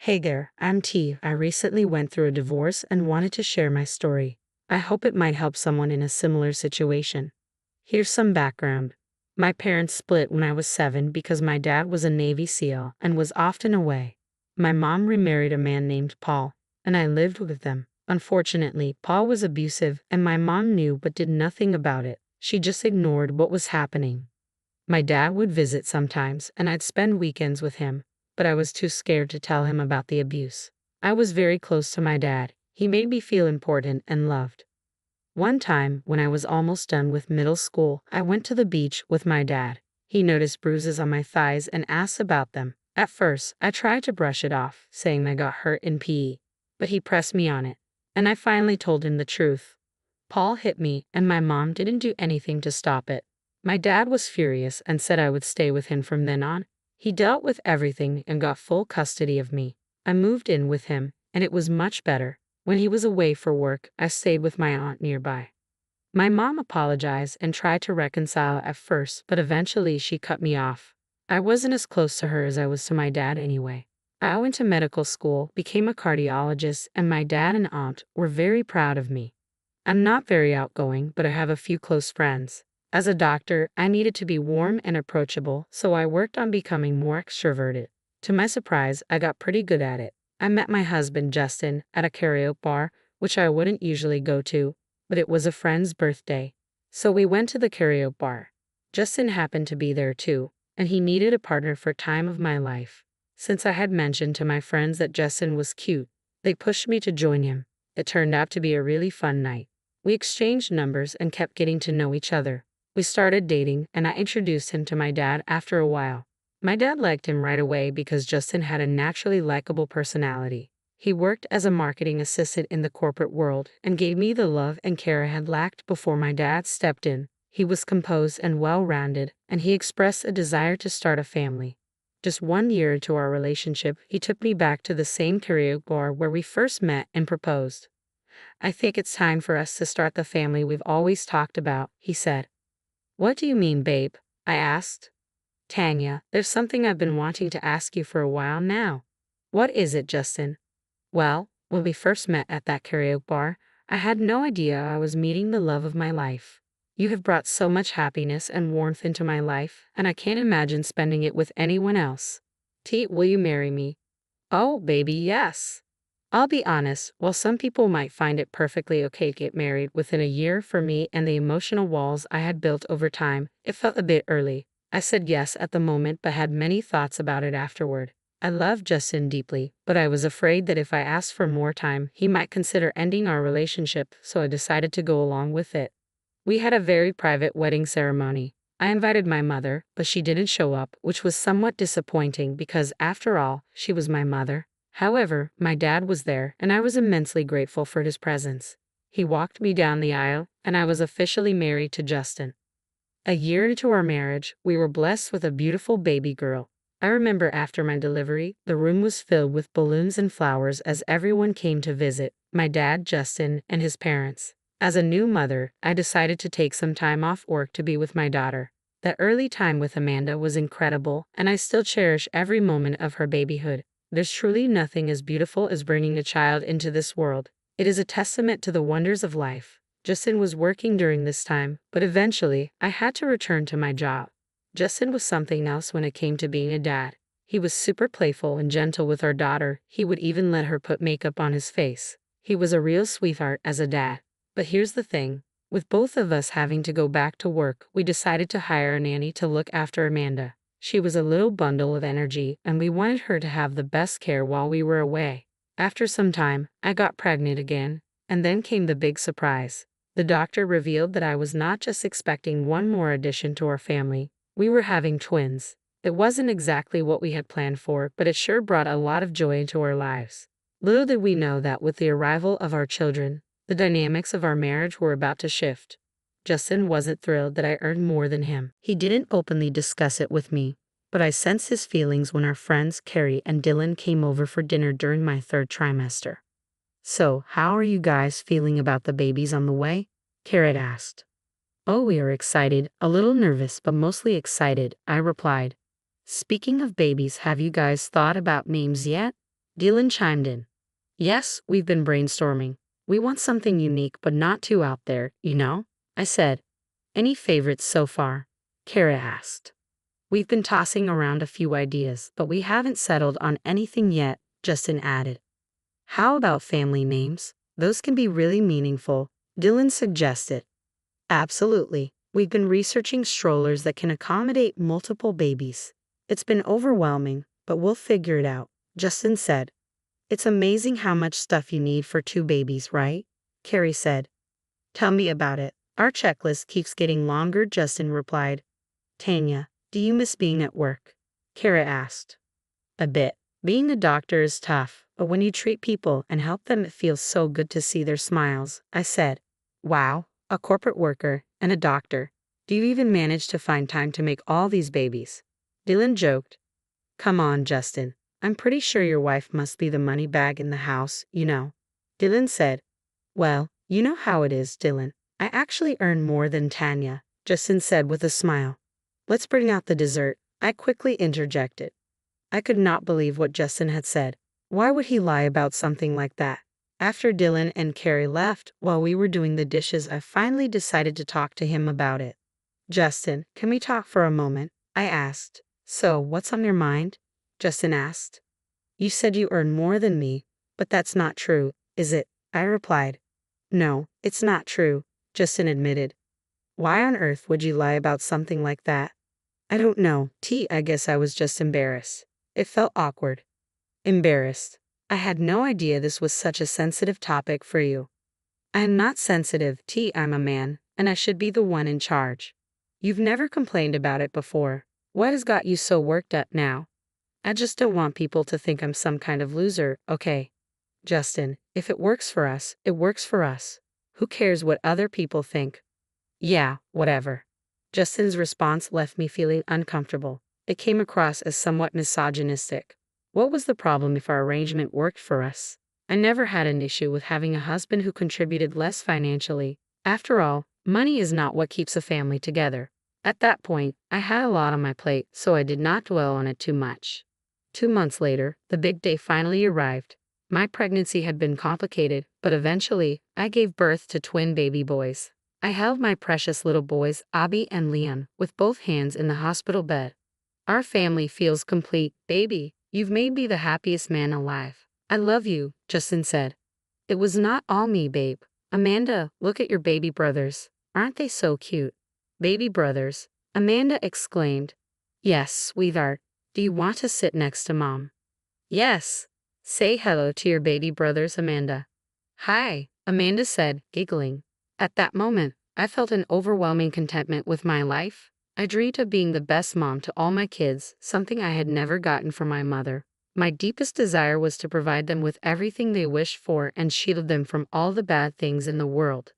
Hey there, I'm T. I recently went through a divorce and wanted to share my story. I hope it might help someone in a similar situation. Here's some background. My parents split when I was 7 because my dad was a Navy SEAL and was often away. My mom remarried a man named Paul, and I lived with them. Unfortunately, Paul was abusive, and my mom knew but did nothing about it. She just ignored what was happening. My dad would visit sometimes, and I'd spend weekends with him, but I was too scared to tell him about the abuse. I was very close to my dad. He made me feel important and loved. One time, when I was almost done with middle school, I went to the beach with my dad. He noticed bruises on my thighs and asked about them. At first, I tried to brush it off, saying I got hurt in PE, but he pressed me on it, and I finally told him the truth. Paul hit me, and my mom didn't do anything to stop it. My dad was furious and said I would stay with him from then on. He dealt with everything and got full custody of me. I moved in with him, and it was much better. When he was away for work, I stayed with my aunt nearby. My mom apologized and tried to reconcile at first, but eventually she cut me off. I wasn't as close to her as I was to my dad anyway. I went to medical school, became a cardiologist, and my dad and aunt were very proud of me. I'm not very outgoing, but I have a few close friends. As a doctor, I needed to be warm and approachable, so I worked on becoming more extroverted. To my surprise, I got pretty good at it. I met my husband, Justin, at a karaoke bar, which I wouldn't usually go to, but it was a friend's birthday. So we went to the karaoke bar. Justin happened to be there too, and he needed a partner for time of my life. Since I had mentioned to my friends that Justin was cute, they pushed me to join him. It turned out to be a really fun night. We exchanged numbers and kept getting to know each other. We started dating, and I introduced him to my dad after a while. My dad liked him right away because Justin had a naturally likable personality. He worked as a marketing assistant in the corporate world and gave me the love and care I had lacked before my dad stepped in. He was composed and well-rounded, and he expressed a desire to start a family. Just 1 year into our relationship, he took me back to the same karaoke bar where we first met and proposed. "I think it's time for us to start the family we've always talked about," he said. "What do you mean, babe?" I asked. "Tanya, there's something I've been wanting to ask you for a while now." "What is it, Justin?" "Well, when we first met at that karaoke bar, I had no idea I was meeting the love of my life. You have brought so much happiness and warmth into my life, and I can't imagine spending it with anyone else. T, will you marry me?" "Oh, baby, yes." I'll be honest, while some people might find it perfectly okay to get married within a year, for me and the emotional walls I had built over time, it felt a bit early. I said yes at the moment but had many thoughts about it afterward. I loved Justin deeply, but I was afraid that if I asked for more time, he might consider ending our relationship, so I decided to go along with it. We had a very private wedding ceremony. I invited my mother, but she didn't show up, which was somewhat disappointing because, after all, she was my mother. However, my dad was there, and I was immensely grateful for his presence. He walked me down the aisle, and I was officially married to Justin. A year into our marriage, we were blessed with a beautiful baby girl. I remember after my delivery, the room was filled with balloons and flowers as everyone came to visit, my dad, Justin, and his parents. As a new mother, I decided to take some time off work to be with my daughter. That early time with Amanda was incredible, and I still cherish every moment of her babyhood. There's truly nothing as beautiful as bringing a child into this world. It is a testament to the wonders of life. Justin was working during this time, but eventually, I had to return to my job. Justin was something else when it came to being a dad. He was super playful and gentle with our daughter. He would even let her put makeup on his face. He was a real sweetheart as a dad. But here's the thing. With both of us having to go back to work, we decided to hire a nanny to look after Amanda. She was a little bundle of energy, and we wanted her to have the best care while we were away. After some time, I got pregnant again, and then came the big surprise. The doctor revealed that I was not just expecting one more addition to our family, we were having twins. It wasn't exactly what we had planned for, but it sure brought a lot of joy into our lives. Little did we know that with the arrival of our children, the dynamics of our marriage were about to shift. Justin wasn't thrilled that I earned more than him. He didn't openly discuss it with me, but I sensed his feelings when our friends Carrie and Dylan came over for dinner during my 3rd trimester. "So, how are you guys feeling about the babies on the way?" Carrie asked. "Oh, we are excited, a little nervous, but mostly excited," I replied. "Speaking of babies, have you guys thought about names yet?" Dylan chimed in. Yes, we've been brainstorming. We want something unique but not too out there, you know? I said. Any favorites so far? Kara asked. We've been tossing around a few ideas, but we haven't settled on anything yet, Justin added. How about family names? Those can be really meaningful, Dylan suggested. Absolutely. We've been researching strollers that can accommodate multiple babies. It's been overwhelming, but we'll figure it out, Justin said. It's amazing how much stuff you need for 2 babies, right? Carrie said. Tell me about it. Our checklist keeps getting longer, Justin replied. Tanya, do you miss being at work? Kara asked. A bit. Being a doctor is tough, but when you treat people and help them, it feels so good to see their smiles, I said. Wow, a corporate worker and a doctor. Do you even manage to find time to make all these babies? Dylan joked. Come on, Justin. I'm pretty sure your wife must be the money bag in the house, you know. Dylan said. Well, you know how it is, Dylan. I actually earn more than Tanya, Justin said with a smile. Let's bring out the dessert, I quickly interjected. I could not believe what Justin had said. Why would he lie about something like that? After Dylan and Carrie left while we were doing the dishes, I finally decided to talk to him about it. Justin, can we talk for a moment? I asked. So, what's on your mind? Justin asked. You said you earn more than me, but that's not true, is it? I replied. No, it's not true, Justin admitted. Why on earth would you lie about something like that? I don't know, I guess I was just embarrassed. It felt awkward. Embarrassed. I had no idea this was such a sensitive topic for you. I am not sensitive, I'm a man, and I should be the one in charge. You've never complained about it before. What has got you so worked up now? I just don't want people to think I'm some kind of loser, okay? Justin, if it works for us, it works for us. Who cares what other people think? Yeah, whatever. Justin's response left me feeling uncomfortable. It came across as somewhat misogynistic. What was the problem if our arrangement worked for us? I never had an issue with having a husband who contributed less financially. After all, money is not what keeps a family together. At that point, I had a lot on my plate, so I did not dwell on it too much. 2 months later, the big day finally arrived. My pregnancy had been complicated, but eventually, I gave birth to twin baby boys. I held my precious little boys, Abby and Leon, with both hands in the hospital bed. Our family feels complete, baby. You've made me the happiest man alive. I love you, Justin said. It was not all me, babe. Amanda, look at your baby brothers. Aren't they so cute? Baby brothers, Amanda exclaimed. Yes, sweetheart. Do you want to sit next to Mom? Yes. Say hello to your baby brothers, Amanda. Hi, Amanda said, giggling. At that moment, I felt an overwhelming contentment with my life. I dreamed of being the best mom to all my kids, something I had never gotten from my mother. My deepest desire was to provide them with everything they wished for and shield them from all the bad things in the world.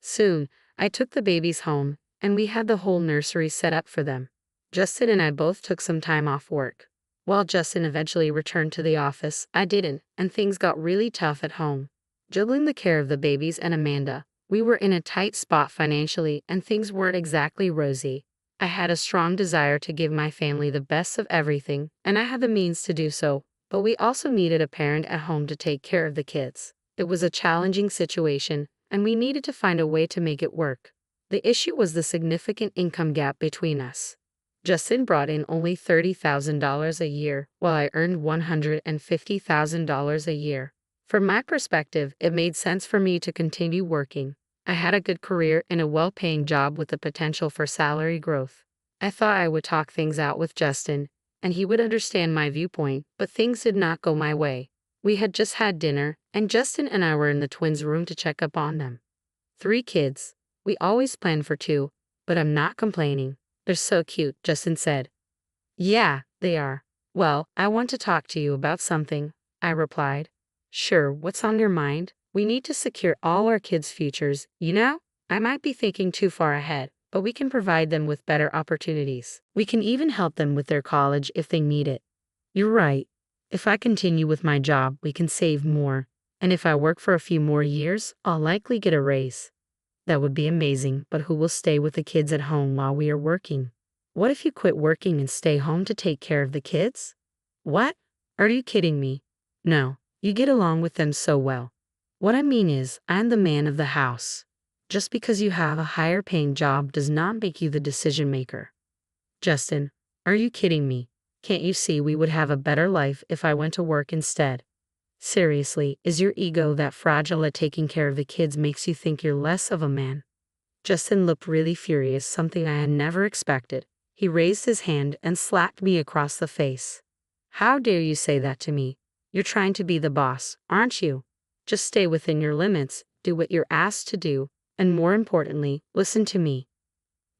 Soon, I took the babies home, and we had the whole nursery set up for them. Justin and I both took some time off work. While Justin eventually returned to the office, I didn't, and things got really tough at home. Juggling the care of the babies and Amanda, we were in a tight spot financially, and things weren't exactly rosy. I had a strong desire to give my family the best of everything, and I had the means to do so, but we also needed a parent at home to take care of the kids. It was a challenging situation, and we needed to find a way to make it work. The issue was the significant income gap between us. Justin brought in only $30,000 a year, while I earned $150,000 a year. From my perspective, it made sense for me to continue working. I had a good career in a well-paying job with the potential for salary growth. I thought I would talk things out with Justin, and he would understand my viewpoint, but things did not go my way. We had just had dinner, and Justin and I were in the twins' room to check up on them. 3 kids. We always planned for 2, but I'm not complaining. They're so cute, Justin said. Yeah, they are. Well, I want to talk to you about something, I replied. Sure, what's on your mind? We need to secure all our kids' futures, you know? I might be thinking too far ahead, but we can provide them with better opportunities. We can even help them with their college if they need it. You're right. If I continue with my job, we can save more. And if I work for a few more years, I'll likely get a raise. That would be amazing, but who will stay with the kids at home while we are working? What if you quit working and stay home to take care of the kids? What? Are you kidding me? No, you get along with them so well. What I mean is, I'm the man of the house. Just because you have a higher paying job does not make you the decision maker. Justin, are you kidding me? Can't you see we would have a better life if I went to work instead? Seriously, is your ego that fragile that taking care of the kids makes you think you're less of a man? Justin looked really furious, something I had never expected. He raised his hand and slapped me across the face. How dare you say that to me? You're trying to be the boss, aren't you? Just stay within your limits, do what you're asked to do, and more importantly, listen to me.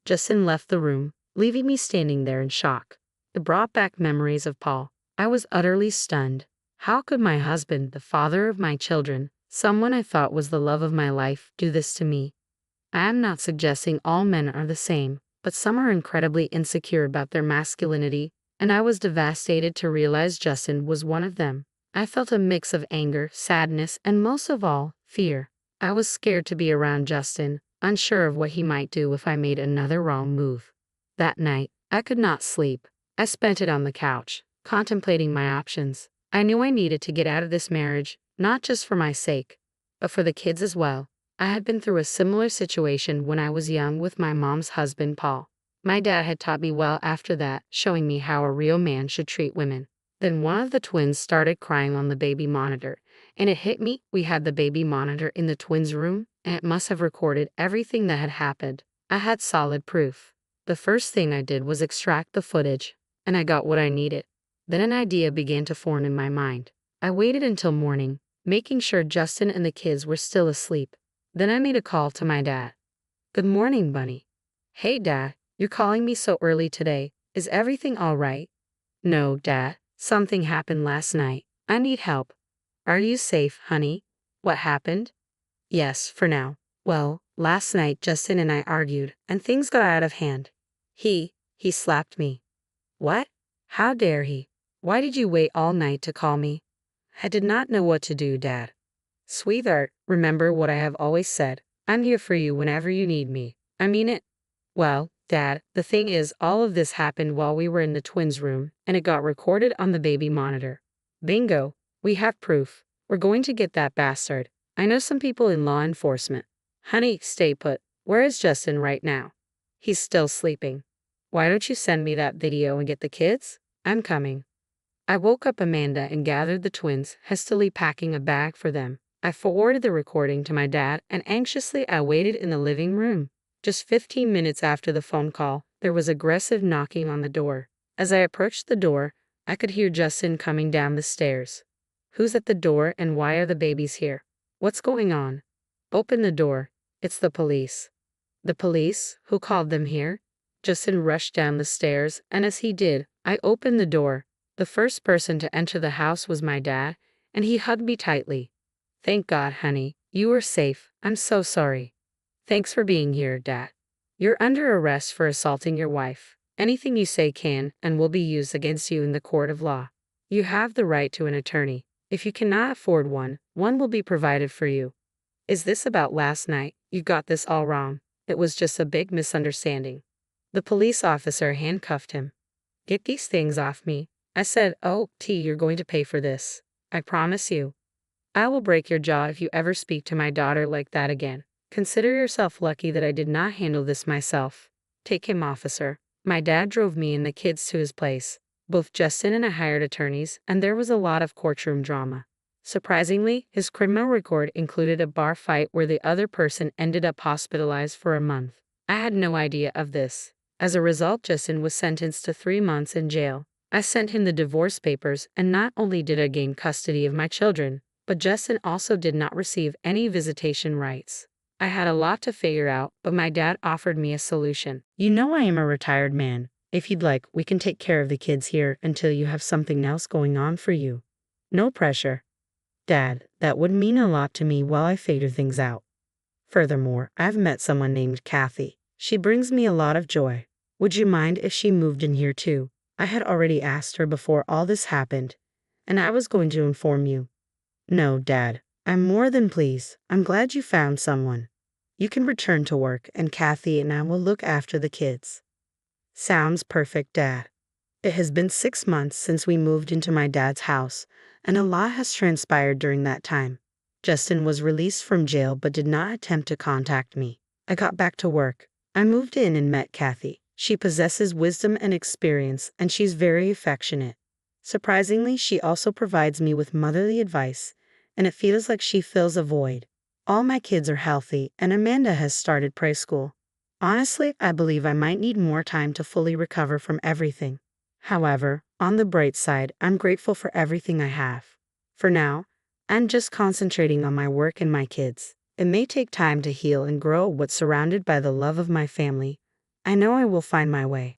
Justin left the room, leaving me standing there in shock. It brought back memories of Paul. I was utterly stunned. How could my husband, the father of my children, someone I thought was the love of my life, do this to me? I am not suggesting all men are the same, but some are incredibly insecure about their masculinity, and I was devastated to realize Justin was one of them. I felt a mix of anger, sadness, and most of all, fear. I was scared to be around Justin, unsure of what he might do if I made another wrong move. That night, I could not sleep. I spent it on the couch, contemplating my options. I knew I needed to get out of this marriage, not just for my sake, but for the kids as well. I had been through a similar situation when I was young with my mom's husband, Paul. My dad had taught me well after that, showing me how a real man should treat women. Then one of the twins started crying on the baby monitor, and it hit me. We had the baby monitor in the twins' room, and it must have recorded everything that had happened. I had solid proof. The first thing I did was extract the footage, and I got what I needed. Then an idea began to form in my mind. I waited until morning, making sure Justin and the kids were still asleep. Then I made a call to my dad. Good morning, Bunny. Hey, Dad, you're calling me so early today. Is everything all right? No, Dad. Something happened last night. I need help. Are you safe, honey? What happened? Yes, for now. Well, last night Justin and I argued, and things got out of hand. He slapped me. What? How dare he? Why did you wait all night to call me? I did not know what to do, Dad. Sweetheart, remember what I have always said. I'm here for you whenever you need me. I mean it. Well, Dad, the thing is, all of this happened while we were in the twins' room, and it got recorded on the baby monitor. Bingo. We have proof. We're going to get that bastard. I know some people in law enforcement. Honey, stay put. Where is Justin right now? He's still sleeping. Why don't you send me that video and get the kids? I'm coming. I woke up Amanda and gathered the twins, hastily packing a bag for them. I forwarded the recording to my dad, and anxiously I waited in the living room. Just 15 minutes after the phone call, there was aggressive knocking on the door. As I approached the door, I could hear Justin coming down the stairs. Who's at the door and why are the babies here? What's going on? Open the door. It's the police. The police? Who called them here? Justin rushed down the stairs, and as he did, I opened the door. The first person to enter the house was my dad, and he hugged me tightly. Thank God, honey. You are safe. I'm so sorry. Thanks for being here, Dad. You're under arrest for assaulting your wife. Anything you say can and will be used against you in the court of law. You have the right to an attorney. If you cannot afford one, one will be provided for you. Is this about last night? You got this all wrong. It was just a big misunderstanding. The police officer handcuffed him. Get these things off me. I said, oh, you're going to pay for this. I promise you. I will break your jaw if you ever speak to my daughter like that again. Consider yourself lucky that I did not handle this myself. Take him, officer. My dad drove me and the kids to his place. Both Justin and I hired attorneys, and there was a lot of courtroom drama. Surprisingly, his criminal record included a bar fight where the other person ended up hospitalized for a month. I had no idea of this. As a result, Justin was sentenced to 3 months in jail. I sent him the divorce papers, and not only did I gain custody of my children, but Justin also did not receive any visitation rights. I had a lot to figure out, but my dad offered me a solution. You know I am a retired man. If you'd like, we can take care of the kids here until you have something else going on for you. No pressure. Dad, that would mean a lot to me while I figure things out. Furthermore, I've met someone named Kathy. She brings me a lot of joy. Would you mind if she moved in here too? I had already asked her before all this happened, and I was going to inform you. No, Dad. I'm more than pleased. I'm glad you found someone. You can return to work, and Kathy and I will look after the kids. Sounds perfect, Dad. It has been 6 months since we moved into my dad's house, and a lot has transpired during that time. Justin was released from jail but did not attempt to contact me. I got back to work. I moved in and met Kathy. She possesses wisdom and experience, and she's very affectionate. Surprisingly, she also provides me with motherly advice, and it feels like she fills a void. All my kids are healthy, and Amanda has started preschool. Honestly, I believe I might need more time to fully recover from everything. However, on the bright side, I'm grateful for everything I have. For now, I'm just concentrating on my work and my kids. It may take time to heal and grow, but surrounded by the love of my family, I know I will find my way.